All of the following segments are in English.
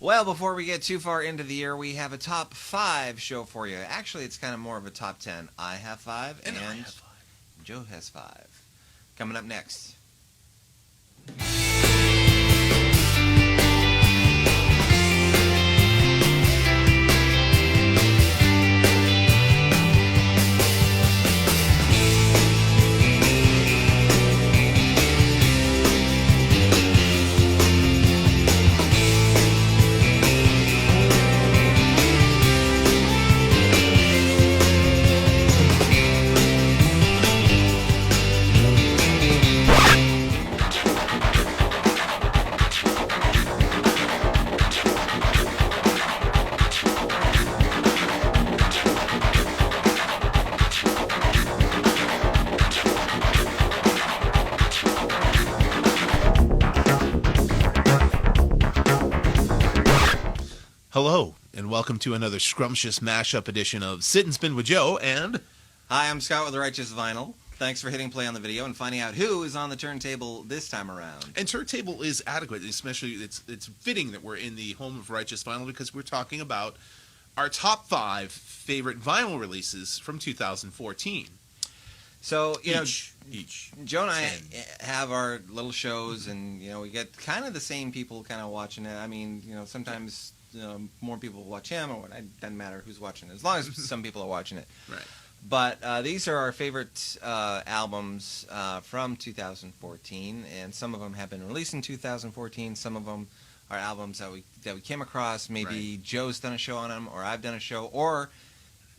Well, before we get too far into the year, we have a top 5 show for you. Actually, it's kind of more of a top 10. I have 5, And and I have 5. Joe has 5. Coming up next. Hello, and welcome to another scrumptious mashup edition of Sit and Spin with Joe, and... Hi, I'm Scott with the Righteous Vinyl. Thanks for hitting play on the video and finding out who is on the turntable this time around. And turntable is adequate, especially it's fitting that we're in the home of Righteous Vinyl because we're talking about our top 5 favorite vinyl releases from 2014. So, Each. Joe and I have our little shows, and, we get kind of the same people kind of watching it. I mean, sometimes more people watch him, or it doesn't matter who's watching it, as long as some people are watching it. Right. But these are our favorite albums from 2014, and some of them have been released in 2014. Some of them are albums that we came across. Maybe Right. Joe's done a show on them, or I've done a show, or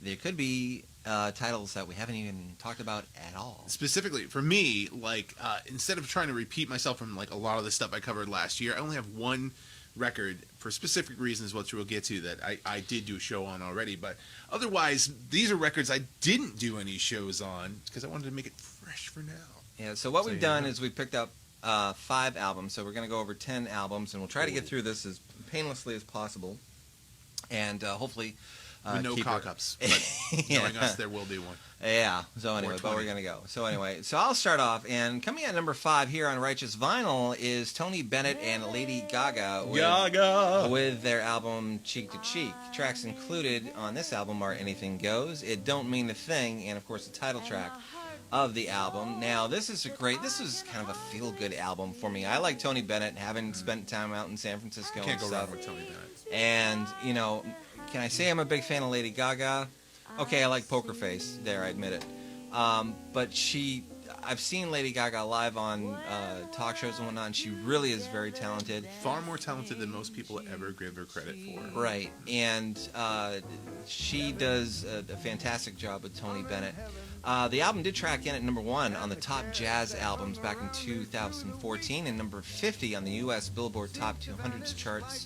there could be titles that we haven't even talked about at all. Specifically, for me, instead of trying to repeat myself from, a lot of the stuff I covered last year, I only have one record for specific reasons, which we'll get to, that I did do a show on already. But otherwise, these are records I didn't do any shows on because I wanted to make it fresh for now. Yeah, so what we've done is we picked up 5 albums. So we're going to go over 10 albums, and we'll try to get through this as painlessly as possible. And hopefully... With no cock-ups, but knowing us, there will be one. Yeah, so anyway, but we're going to go. So anyway, so I'll start off, and coming at number 5 here on Righteous Vinyl is Tony Bennett and Lady Gaga with their album Cheek to Cheek. Tracks included on this album are Anything Goes, It Don't Mean a Thing, and of course the title track of the album. Now, this is kind of a feel-good album for me. I like Tony Bennett, having spent time out in San Francisco Can't and go wrong stuff. with Tony Bennett. And, can I say I'm a big fan of Lady Gaga? Okay, I like Poker Face. There, I admit it. But I've seen Lady Gaga live on talk shows and whatnot, and she really is very talented. Far more talented than most people ever give her credit for. Right, and she does a fantastic job with Tony Bennett. The album did track in at number 1 on the top jazz albums back in 2014, and number 50 on the U.S. Billboard Top 200 charts,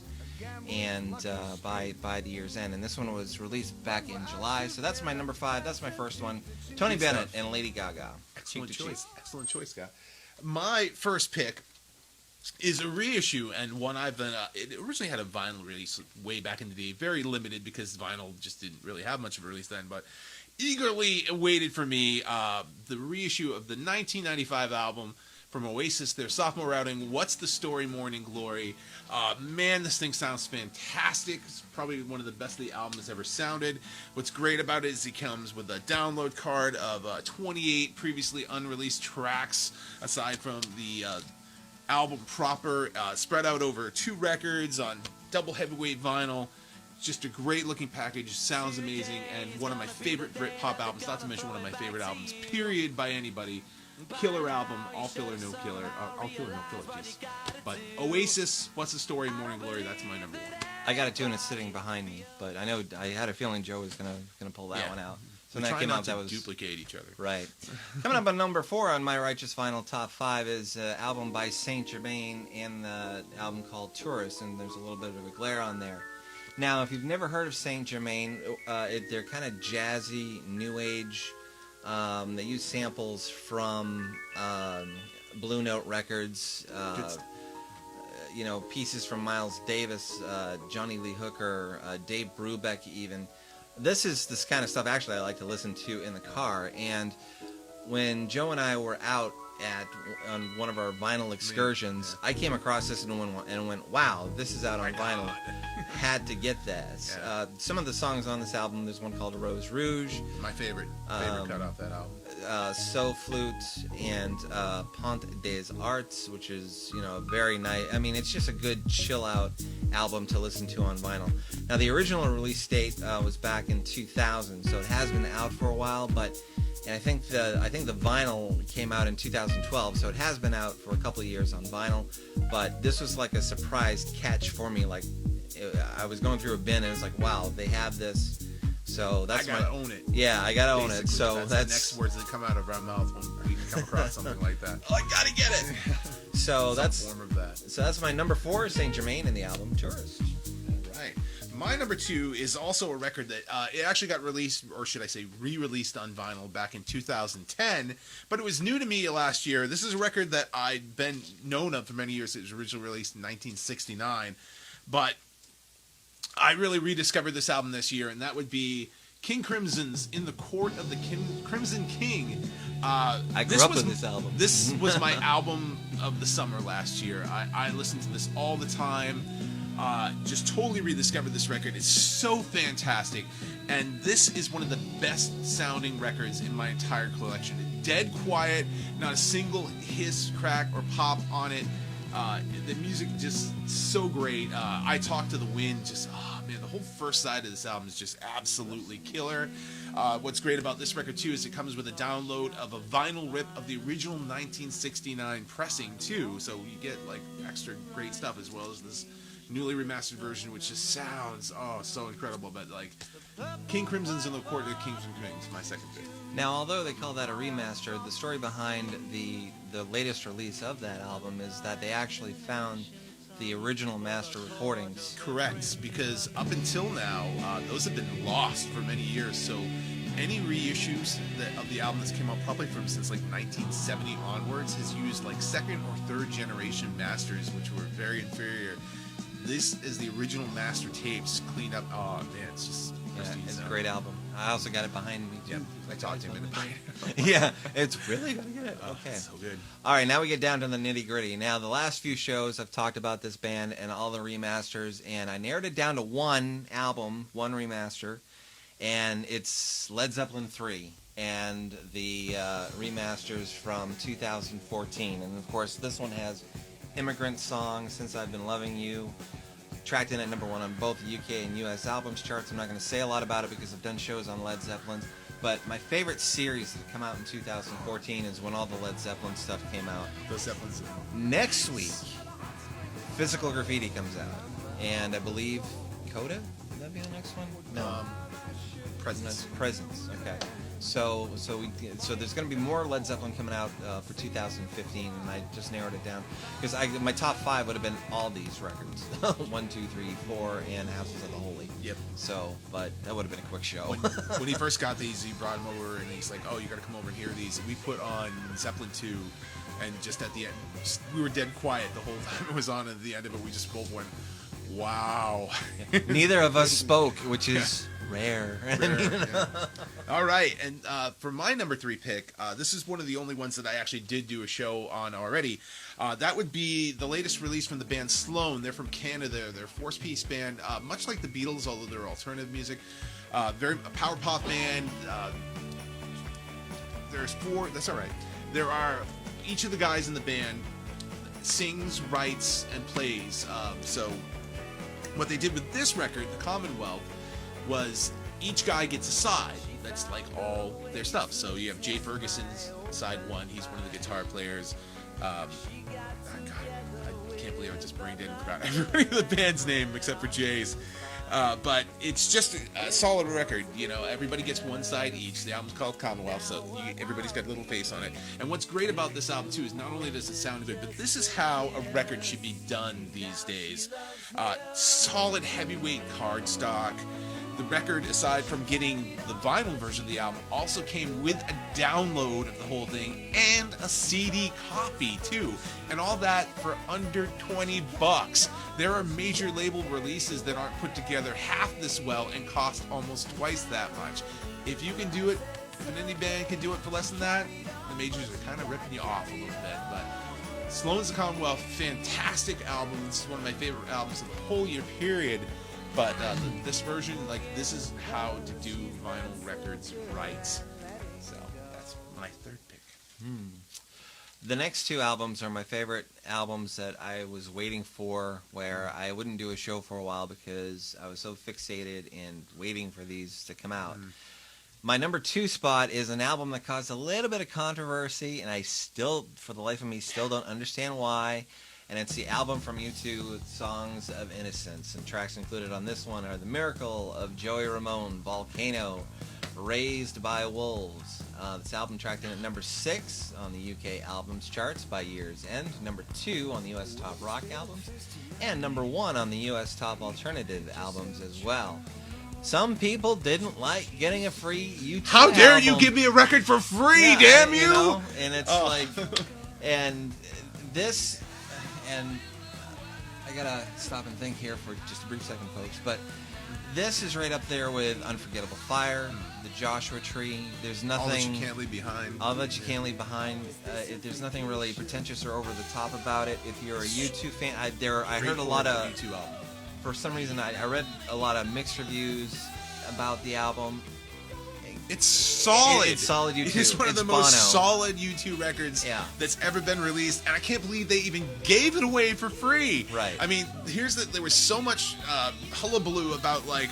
and by the year's end. And this one was released back in July, so that's my number 5. That's my first one. Tony Bennett and Lady Gaga. Excellent choice, Scott. My first pick is a reissue, and one I've been... it originally had a vinyl release way back in the day, very limited because vinyl just didn't really have much of a release then, but eagerly awaited for me the reissue of the 1995 album from Oasis, their sophomore outing, What's the Story, Morning Glory. Man, this thing sounds fantastic. It's probably one of the best the album has ever sounded. What's great about it is it comes with a download card of 28 previously unreleased tracks, aside from the album proper, spread out over 2 records on double heavyweight vinyl. Just a great looking package, sounds amazing, and one of my favorite Britpop albums, not to mention one of my favorite albums, period, by anybody. Killer album, all filler, no killer. All killer, no filler, please. But Oasis, What's the Story, Morning Glory, that's my number 1. I got it too, and it's sitting behind me, but I know I had a feeling Joe was gonna pull that one out. So when that came out, that was duplicate each other. Right. Coming up on number 4 on my Righteous Vinyl top 5 is an album by Saint Germain and the album called Tourist, and there's a little bit of a glare on there. Now, if you've never heard of Saint Germain, they're kind of jazzy, new age. They use samples from Blue Note Records, pieces from Miles Davis, Johnny Lee Hooker, Dave Brubeck even. This is this kind of stuff actually I like to listen to in the car. And when Joe and I were out on one of our vinyl excursions, I came across this and went, wow, this is out on vinyl. Had to get this. Yeah. Some of the songs on this album, there's one called Rose Rouge. My favorite cut off that album. So Flute and Pont des Arts, which is, very nice. I mean, it's just a good chill out album to listen to on vinyl. Now, the original release date was back in 2000, so it has been out for a while, and I think the vinyl came out in 2012, so it has been out for a couple of years on vinyl. But this was like a surprise catch for me. Like, I was going through a bin and it was like, wow, they have this. So that's I gotta own it. Yeah, I gotta own it. So that's the next words that come out of our mouth when we come across something like that. Oh, I gotta get it. So that's form of that. So that's my number 4, Saint Germain, in the album Tourist. Right. My number 2 is also a record that it actually got released, or should I say re-released on vinyl back in 2010, but it was new to me last year. This is a record that I'd been known of for many years. It was originally released in 1969, but I really rediscovered this album this year, and that would be King Crimson's In the Court of the Crimson King. I grew up with this album. This was my album of the summer last year. I listened to this all the time. Just totally rediscovered this record. It's so fantastic, and this is one of the best sounding records in my entire collection. Dead quiet, not a single hiss, crack, or pop on it. The music just so great. I Talk to the Wind, just man, the whole first side of this album is just absolutely killer. What's great about this record too is it comes with a download of a vinyl rip of the original 1969 pressing too, so you get like extra great stuff as well as this newly remastered version, which just sounds so incredible. But like, King Crimson's In the Court of the Kings and Queens, my second pick. Now, although they call that a remaster, the story behind the latest release of that album is that they actually found the original master recordings. Correct, because up until now, those have been lost for many years. So any reissues of the album that's came out probably from since like 1970 onwards has used like second or third generation masters, which were very inferior. This is the original master tapes cleaned up. Oh man, it's just it's a great album. I also got it behind me too. Yep. I talked to him in the behind. Yeah, it's really gonna get it. Okay, so good. All right, now we get down to the nitty gritty. Now, the last few shows I've talked about this band and all the remasters, and I narrowed it down to one album, one remaster, and it's Led Zeppelin 3 and the remasters from 2014. And of course, this one has Immigrant Song, Since I've Been Loving You, tracked in at number 1 on both the UK and US albums charts. I'm not going to say a lot about it because I've done shows on Led Zeppelin, but my favorite series that come out in 2014 is when all the Led Zeppelin stuff came out. The Zeppelins. Next week, Physical Graffiti comes out, and I believe Coda? Would that be the next one? No. Presence. Presence. Okay. So there's going to be more Led Zeppelin coming out for 2015, and I just narrowed it down because my top 5 would have been all these records: 1, 2, 3, 4, and Houses of the Holy. Yep. So, but that would have been a quick show. When he first got these, he brought them over, and he's like, "Oh, you got to come over and hear these." And we put on Zeppelin 2, and just at the end, we were dead quiet the whole time it was on. And at the end of it, we just both went, "Wow." Yeah. Neither of us spoke, which is rare. Yeah. All right, and for my number 3 pick, this is one of the only ones that I actually did do a show on already. That would be the latest release from the band Sloan. They're from Canada. They're a force-piece band, much like the Beatles, although they're alternative music. Very a power pop band. There's 4. That's all right. There are each of the guys in the band sings, writes, and plays. So what they did with this record, The Commonwealth, was each guy gets a side. That's like all their stuff. So you have Jay Ferguson's side 1. He's one of the guitar players. God, I can't believe I just brain dead and forgot everybody in the band's name except for Jay's. But it's just a solid record. You know, everybody gets one side each. The album's called Commonwealth, so everybody's got a little face on it. And what's great about this album too is not only does it sound good, but this is how a record should be done these days. Solid heavyweight cardstock. The record, aside from getting the vinyl version of the album, also came with a download of the whole thing and a CD copy too, and all that for under $20. There are major label releases that aren't put together half this well and cost almost twice that much. If you can do it, if an indie band can do it for less than that, the majors are kind of ripping you off a little bit. But Sloan's the Commonwealth, fantastic album. This is one of my favorite albums of the whole year period. But this version, like, this is how to do vinyl records right. So that's my third pick. The next two albums are my favorite albums that I was waiting for, where I wouldn't do a show for a while because I was so fixated in waiting for these to come out. My number 2 spot is an album that caused a little bit of controversy, and I still, for the life of me, still don't understand why. And it's the album from U2, Songs of Innocence. And tracks included on this one are The Miracle of Joey Ramone, Volcano, Raised by Wolves. This album tracked in at number 6 on the UK albums charts by year's end, number 2 on the US top rock albums, and number 1 on the US top alternative albums as well. Some people didn't like getting a free U2 How dare album. you give me a record for free, Yeah, damn you! You know? And it's like, and this, and I gotta stop and think here for just a brief second, folks, but this is right up there with Unforgettable Fire, The Joshua Tree. There's nothing... All That You Can't Leave Behind. All That You Can't Leave Behind. There's nothing really pretentious or over the top about it. If you're a U2 fan, I heard a lot of... U2 album. For some reason, I read a lot of mixed reviews about the album. It's solid. It's solid U2. It's one of the most solid U2 records that's ever been released, and I can't believe they even gave it away for free. Right. I mean, there was so much hullabaloo about, like,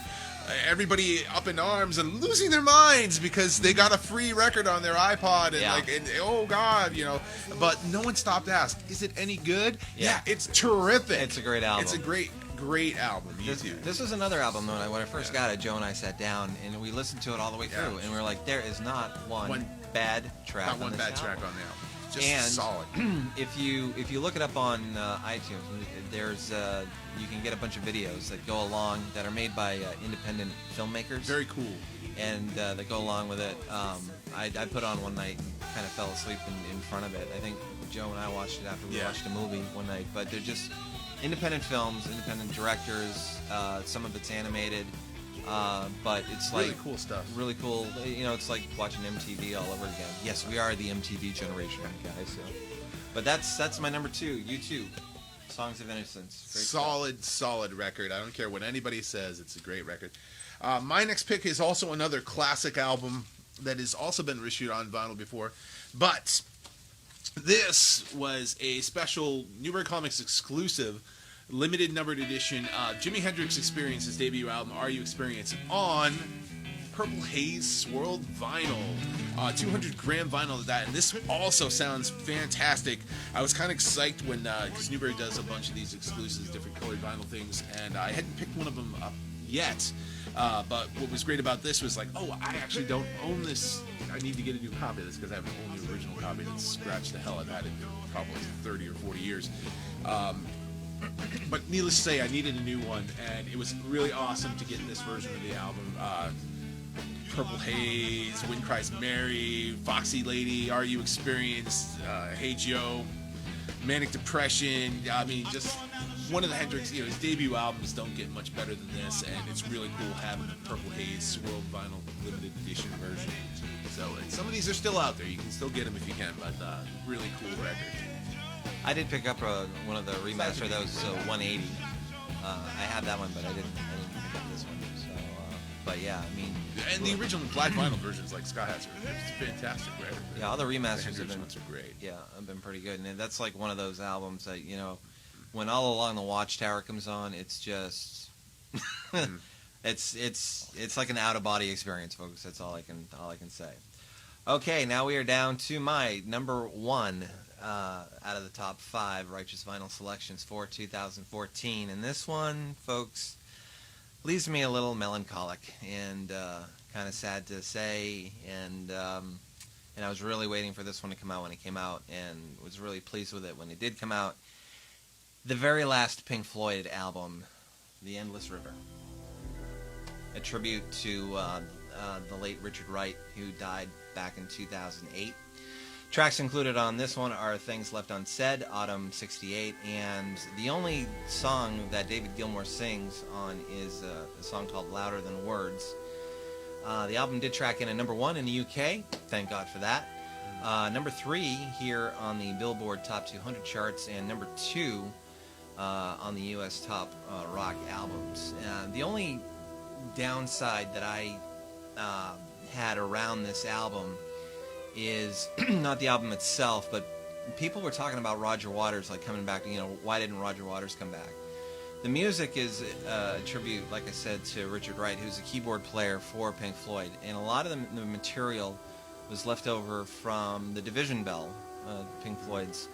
everybody up in arms and losing their minds because they got a free record on their iPod and oh god, you know. But no one stopped to ask, is it any good? Yeah, it's terrific. It's a great album. It's a great album. This was another album though. When I first got it, Joe and I sat down and we listened to it all the way through, and we were like, there is not one bad track. Not one bad track on the album. Just solid. if you look it up on iTunes, there's you can get a bunch of videos that go along that are made by independent filmmakers. Very cool. And that go along with it. I put on one night and kind of fell asleep in front of it. I think Joe and I watched it after we watched a movie one night. But they're just independent films, independent directors. Some of it's animated. But it's like really cool stuff. Really cool. You know, it's like watching MTV all over again. Yes, we are the MTV generation, guys. So. But that's my number 2, U2, Songs of Innocence. Great solid record. I don't care what anybody says. It's a great record. My next pick is also another classic album that has also been issued on vinyl before, but this was a special Newbury Comics exclusive limited numbered edition Jimi Hendrix Experience, his debut album, Are You Experience, on Purple Haze swirled vinyl, 200 gram vinyl of that, and this also sounds fantastic. I was kind of psyched when, because Newbury does a bunch of these exclusives, different colored vinyl things, and I hadn't picked one of them up yet. But what was great about this was like, oh, I actually don't own this. I need to get a new copy of this because I haven't owned the original copy that's scratched the hell. I've had it for probably 30 or 40 years. But needless to say, I needed a new one, and it was really awesome to get this version of the album. Purple Haze, Wind Cries Mary, Foxy Lady, Are You Experienced, Hey Joe, Manic Depression. I mean, just one of the Hendrix, his debut albums don't get much better than this, and it's really cool having the Purple Haze swirled vinyl limited edition version. So, and some of these are still out there. You can still get them if you can, but really cool record. I did pick up one of the remaster that was 180. I had that one, but I didn't pick up this one. So, but yeah, I mean, and the original black vinyl versions, like Scott has, it's a fantastic record. Yeah, all the remasters have been great. Yeah, have been pretty good, and that's like one of those albums that when All Along the Watchtower comes on, it's just it's like an out of body experience, folks. That's all I can say. Okay, now we are down to my number 1 out of the top 5 Righteous Vinyl selections for 2014, and this one, folks, leaves me a little melancholic and kind of sad to say, and I was really waiting for this one to come out when it came out, and was really pleased with it when it did come out. The very last Pink Floyd album, The Endless River, a tribute to the late Richard Wright, who died back in 2008. Tracks included on this one are Things Left Unsaid, Autumn 68, and the only song that David Gilmour sings on is a song called Louder Than Words. The album did track in at number 1 in the UK. Thank God for that. Number 3 here on the Billboard Top 200 charts, and number 2 on the U.S. Top Rock Albums. The only downside that I had around this album is not the album itself, but people were talking about Roger Waters, like, coming back. Why didn't Roger Waters come back? The music is a tribute, like I said, to Richard Wright, who's a keyboard player for Pink Floyd, and a lot of the material was left over from the Division Bell, Pink Floyd's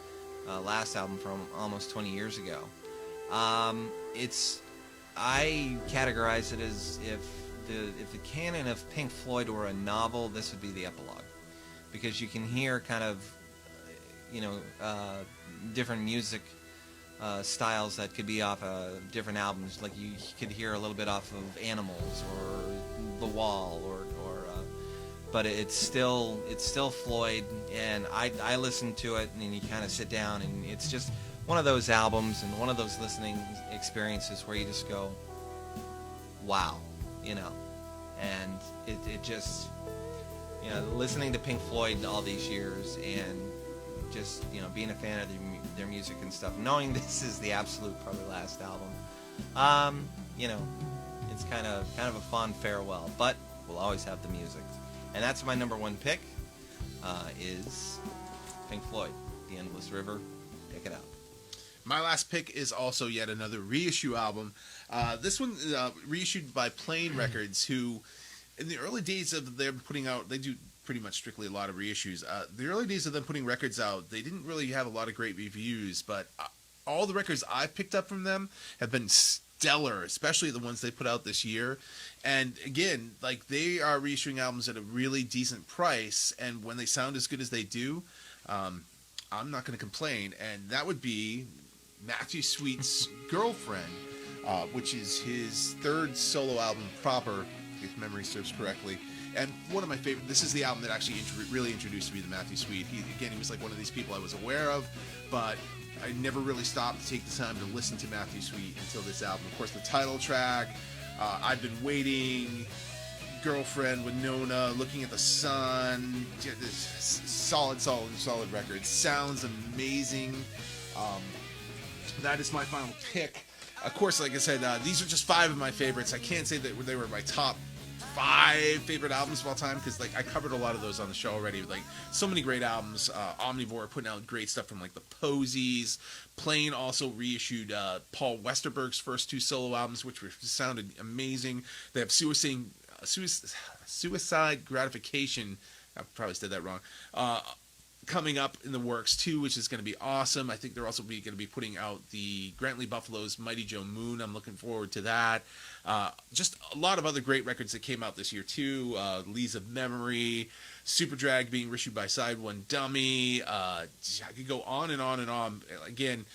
last album from almost 20 years ago. I categorize it as if the canon of Pink Floyd were a novel, this would be the epilogue, because you can hear kind of different music styles that could be off different albums. Like you could hear a little bit off of Animals or The Wall, but it's still Floyd, and I listen to it, and then you kind of sit down, and it's just one of those albums and one of those listening experiences where you just go, wow, and it just, listening to Pink Floyd all these years and just, being a fan of their music and stuff, knowing this is the absolute probably last album, it's kind of a fond farewell, but we'll always have the music. And that's my number 1 pick, is Pink Floyd, The Endless River. Pick it out. My last pick is also yet another reissue album. This one reissued by Plain Records, who, in the early days of them putting out, they do pretty much strictly a lot of reissues. The early days of them putting records out, they didn't really have a lot of great reviews, but all the records I've picked up from them have been stellar, especially the ones they put out this year. And again, like, they are reissuing albums at a really decent price, and when they sound as good as they do, I'm not going to complain. And that would be Matthew Sweet's Girlfriend, which is his 3rd solo album proper, if memory serves correctly. And one of my favorite, this is the album that actually really introduced me to Matthew Sweet. He was like one of these people I was aware of, but I never really stopped to take the time to listen to Matthew Sweet until this album. Of course, the title track, I've Been Waiting, Girlfriend, Winona, Looking at the Sun, solid record. Sounds amazing. That is my final pick. Of course, like I said, these are just 5 of my favorites. I can't say that they were my top 5 favorite albums of all time, because like I covered a lot of those on the show already. Like, so many great albums. Omnivore putting out great stuff from like the Posies. Plain also reissued Paul Westerberg's first 2 solo albums, which sounded amazing. They have Suicide Gratification. I probably said that wrong. Coming up in the works too, which is going to be awesome. I think they're also going to be putting out the Grantley Buffalo's Mighty Joe Moon. I'm looking forward to that. Just a lot of other great records that came out this year too. Lees of Memory, Super Drag being reissued by Side One Dummy. I could go on and on and on. Again,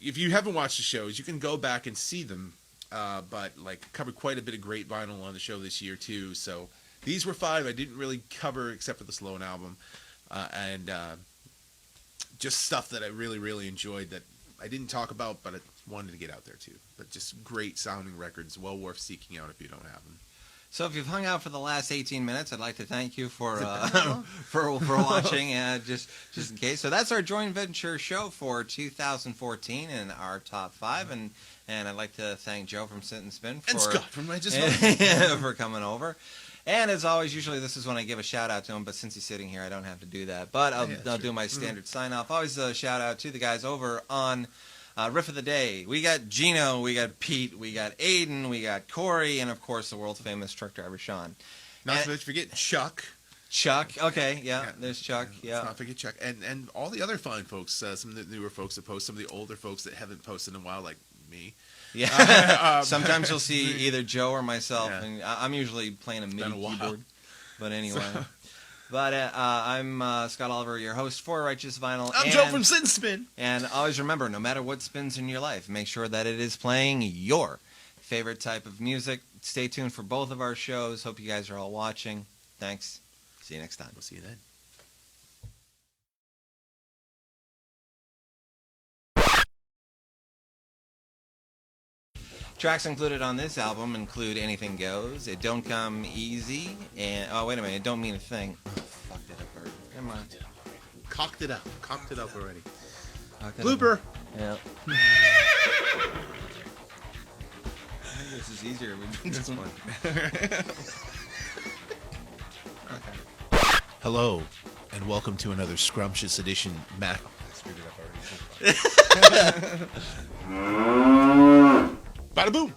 if you haven't watched the shows, you can go back and see them. But like, covered quite a bit of great vinyl on the show this year too. So these were 5 I didn't really cover except for the Sloan album. And just stuff that I really, really enjoyed that I didn't talk about, but I wanted to get out there too. But just great sounding records, well worth seeking out if you don't have them. So if you've hung out for the last 18 minutes, I'd like to thank you for for watching, just in case. So that's our joint venture show for 2014 and our top 5, and I'd like to thank Joe from Sit and Spin and Scott from for coming over. And as always, usually this is when I give a shout out to him, but since he's sitting here, I don't have to do that. But I'll do my standard sign off. Always a shout out to the guys over on Riff of the Day. We got Gino, we got Pete, we got Aiden, we got Corey, and of course the world famous truck driver Sean. Not to forget Chuck. Okay, yeah, there's Chuck. Yeah, let's not forget Chuck, and all the other fine folks. Some of the newer folks that post, some of the older folks that haven't posted in a while, like me. Yeah. Sometimes you'll see either Joe or myself, and I'm usually playing a MIDI keyboard. But anyway. But I'm Scott Oliver, your host for Righteous Vinyl. I'm Joe from Sit and Spin. And always remember, no matter what spins in your life, make sure that it is playing your favorite type of music. Stay tuned for both of our shows. Hope you guys are all watching. Thanks. See you next time. We'll see you then. Tracks included on this album include Anything Goes, It Don't Come Easy, and... Oh, wait a minute. It Don't Mean a Thing. Oh, fucked it up already. Come on. Cocked it up. Cocked it up already. Blooper. Yeah. This is easier with this one. Okay. Hello, and welcome to another scrumptious edition. I screwed it up already. Bada boom!